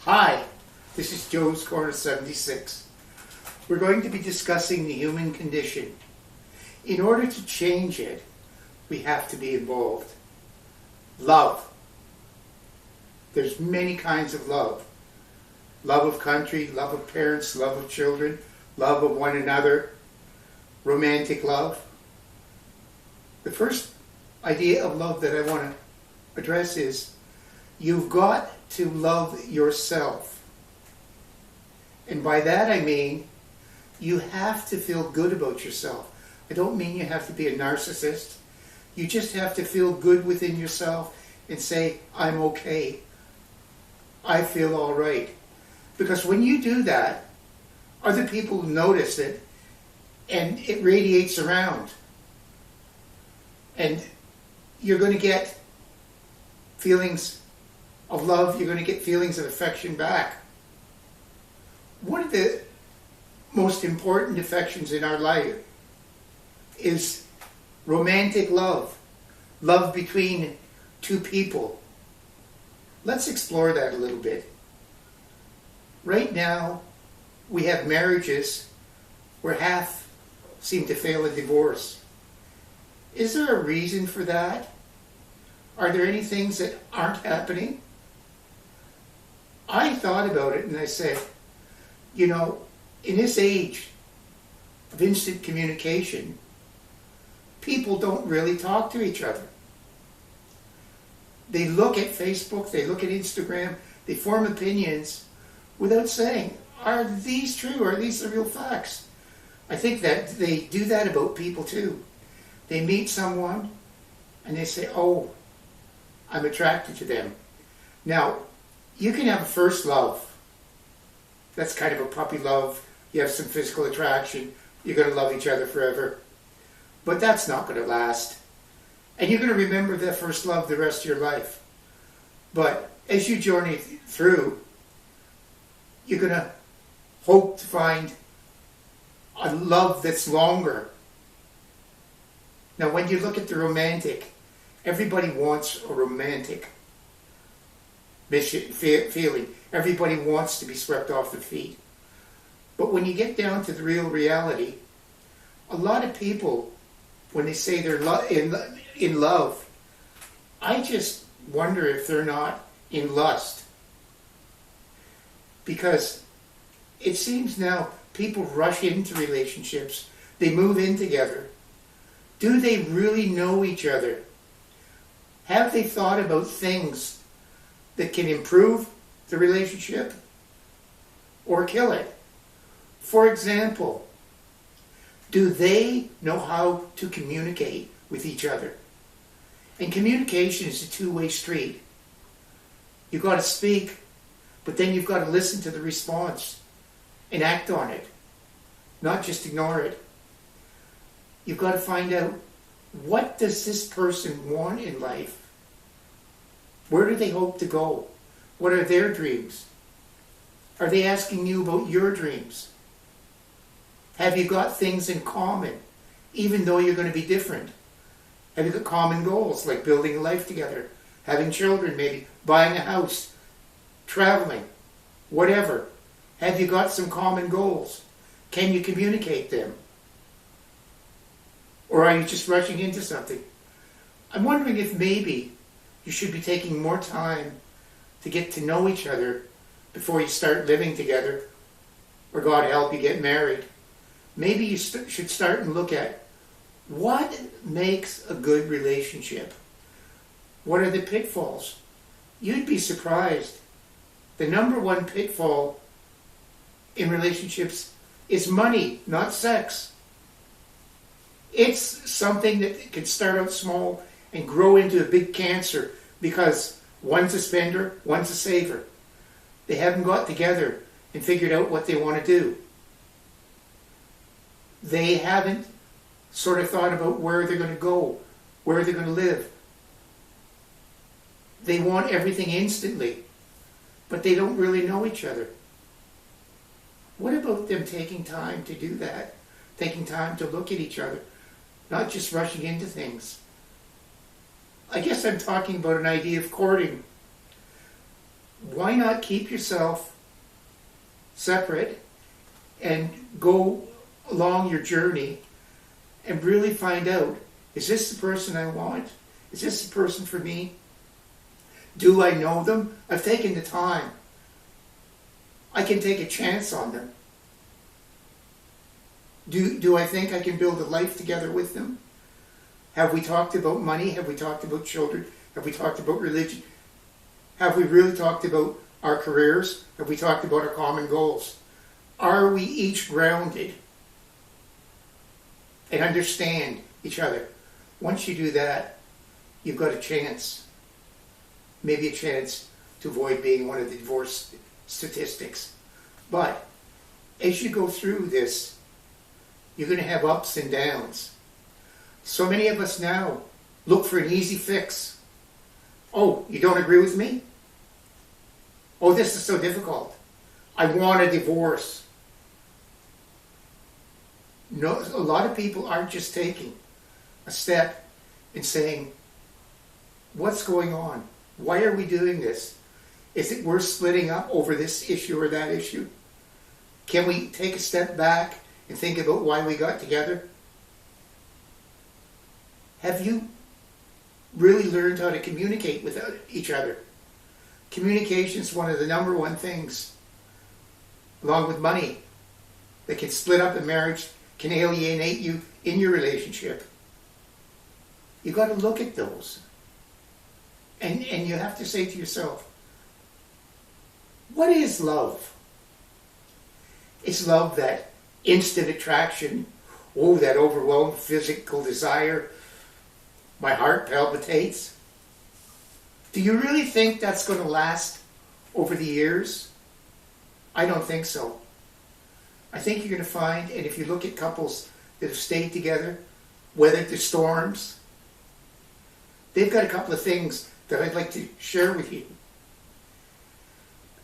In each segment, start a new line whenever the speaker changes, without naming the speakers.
Hi, this is Joe's Corner 76. We're going to be discussing the human condition. In order to change it, we have to be involved. Love. There's many kinds of love. Love of country, love of parents, love of children, love of one another, romantic love. The first idea of love that I want to address is you've got to love yourself. And by that I mean you have to feel good about yourself. I don't mean you have to be a narcissist. You just have to feel good within yourself and say, I'm okay. I feel all right. Because when you do that, other people notice it and it radiates around. And you're going to get feelings of love, you're going to get feelings of affection back. One of the most important affections in our life is romantic love. Love between two people. Let's explore that a little bit. Right now, we have marriages where half seem to fail in divorce. Is there a reason for that? Are there any things that aren't happening? I thought about it and I said, in this age of instant communication, people don't really talk to each other. They look at Facebook, they look at Instagram, they form opinions without saying, are these true? Are these the real facts? I think that they do that about people too. They meet someone and they say, oh, I'm attracted to them. Now, you can have a first love. That's kind of a puppy love. You have some physical attraction. You're going to love each other forever. But that's not going to last. And you're going to remember that first love the rest of your life. But as you journey through, you're going to hope to find a love that's longer. Now, when you look at the romantic, everybody wants a romantic feeling. Everybody wants to be swept off their feet. But when you get down to the real reality, a lot of people, when they say they're in love, I just wonder if they're not in lust. Because it seems now people rush into relationships, they move in together. Do they really know each other? Have they thought about things that can improve the relationship or kill it? For example, do they know how to communicate with each other? And communication is a two-way street. You've got to speak, but then you've got to listen to the response and act on it, not just ignore it. You've got to find out, what does this person want in life? Where do they hope to go? What are their dreams? Are they asking you about your dreams? Have you got things in common, even though you're going to be different? Have you got common goals, like building a life together, having children maybe, buying a house, traveling, whatever? Have you got some common goals? Can you communicate them? Or are you just rushing into something? I'm wondering if maybe you should be taking more time to get to know each other before you start living together, or God help you get married. Maybe you should start and look at what makes a good relationship. What are the pitfalls? You'd be surprised. The number one pitfall in relationships is money, not sex. It's something that can start out small and grow into a big cancer because one's a spender, one's a saver. They haven't got together and figured out what they want to do. They haven't sort of thought about where they're going to go, where they're going to live. They want everything instantly, but they don't really know each other. What about them taking time to do that? Taking time to look at each other, not just rushing into things. I guess I'm talking about an idea of courting. why not keep yourself separate and go along your journey and really find out, is this the person I want? Is this the person for me? Do I know them? I've taken the time. I can take a chance on them. Do I think I can build a life together with them? Have we talked about money? Have we talked about children? Have we talked about religion? Have we really talked about our careers? Have we talked about our common goals? Are we each grounded and understand each other? Once you do that, you've got a chance, maybe a chance to avoid being one of the divorce statistics. But as you go through this, you're going to have ups and downs. So many of us now look for an easy fix. Oh, you don't agree with me? Oh, this is so difficult. I want a divorce. No, a lot of people aren't just taking a step and saying, what's going on? Why are we doing this? Is it worth splitting up over this issue or that issue? Can we take a step back and think about why we got together? Have you really learned how to communicate with each other? Communication is one of the number one things, along with money, that can split up a marriage, can alienate you in your relationship. You've got to look at those. And you have to say to yourself, what is love? Is love that instant attraction? Oh, that overwhelming physical desire? My heart palpitates. Do you really think that's going to last over the years? I don't think so. I think you're going to find, and if you look at couples that have stayed together, weathered the storms, they've got a couple of things that I'd like to share with you.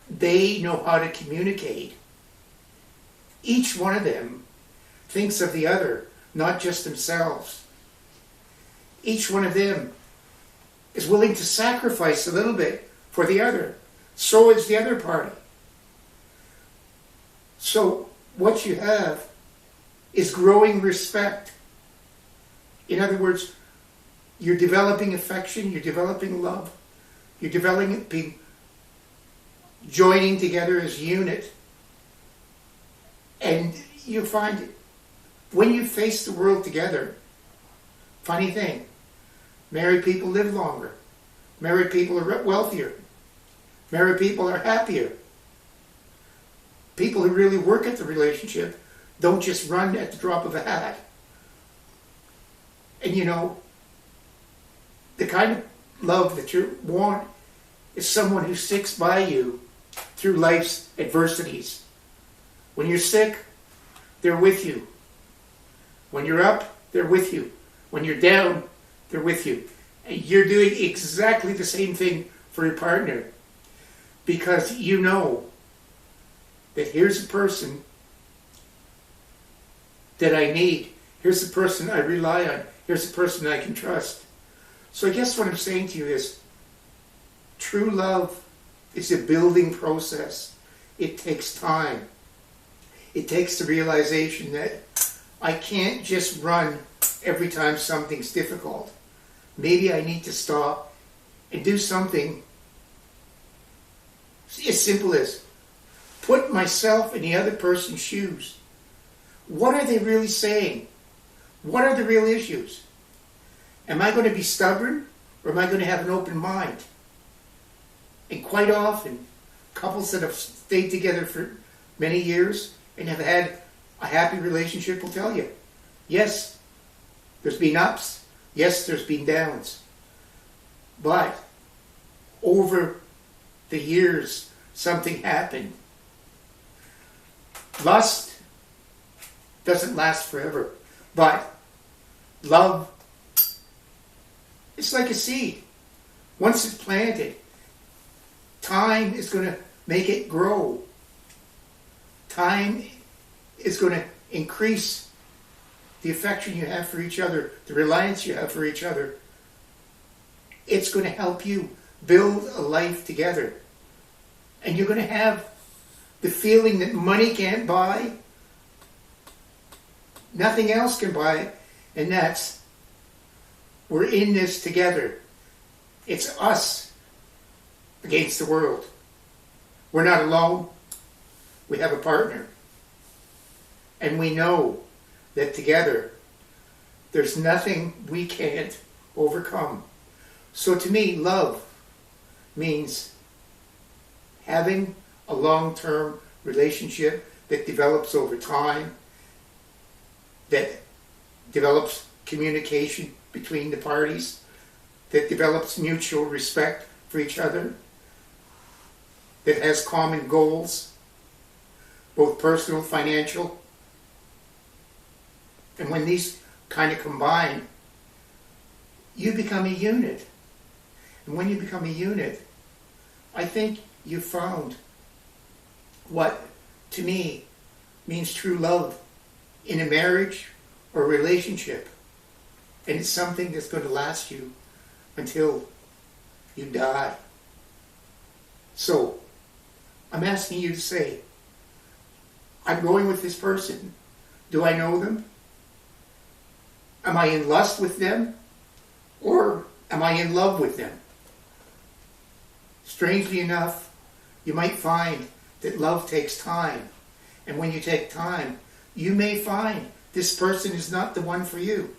They know how to communicate. Each one of them thinks of the other, not just themselves. Each one of them is willing to sacrifice a little bit for the other. So is the other party. So what you have is growing respect. In other words, you're developing affection, you're developing love, you're developing joining together as a unit. And you find when you face the world together, funny thing, married people live longer. Married people are wealthier. Married people are happier. People who really work at the relationship don't just run at the drop of a hat. And you know, the kind of love that you want is someone who sticks by you through life's adversities. When you're sick, they're with you. When you're up, they're with you. When you're down, they're with you. And you're doing exactly the same thing for your partner, because you know that here's a person that I need. Here's a person I rely on. Here's a person I can trust. So I guess what I'm saying to you is, true love is a building process. It takes time. It takes the realization that I can't just run every time something's difficult. Maybe I need to stop and do something as simple as put myself in the other person's shoes. What are they really saying? What are the real issues? Am I going to be stubborn, or am I going to have an open mind? And quite often, couples that have stayed together for many years and have had a happy relationship will tell you, yes, there's been ups, yes, there's been downs. But over the years, something happened. Lust doesn't last forever, but love, it's like a seed. Once it's planted, time is going to make it grow. Time is going to increase the affection you have for each other, the reliance you have for each other. It's going to help you build a life together. And you're going to have the feeling that money can't buy, nothing else can buy, and that's, we're in this together. It's us against the world. We're not alone. We have a partner. And we know that together, there's nothing we can't overcome. So to me, love means having a long-term relationship that develops over time, that develops communication between the parties, that develops mutual respect for each other, that has common goals, both personal, financial. And when these kind of combine, you become a unit. And when you become a unit, I think you found what, to me, means true love in a marriage or relationship. And it's something that's going to last you until you die. So, I'm asking you to say, I'm going with this person. Do I know them? Am I in lust with them? Or am I in love with them? Strangely enough, you might find that love takes time. And when you take time, you may find this person is not the one for you.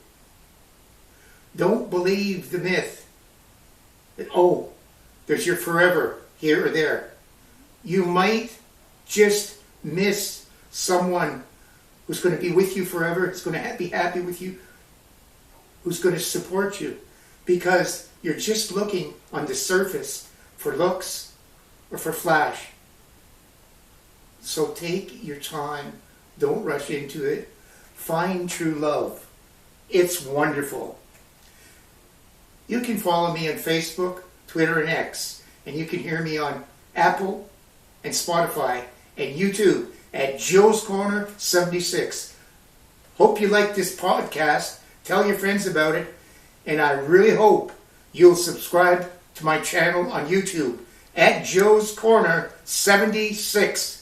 Don't believe the myth that, oh, there's your forever here or there. You might just miss someone who's going to be with you forever, who's going to be happy with you, who's going to support you, because you're just looking on the surface for looks or for flash. So take your time. Don't rush into it. Find true love. It's wonderful. You can follow me on Facebook, Twitter, and X. And you can hear me on Apple and Spotify and YouTube at Joe's Corner 76. Hope you like this podcast. Tell your friends about it. And I really hope you'll subscribe to my channel on YouTube at Joe's Corner 76.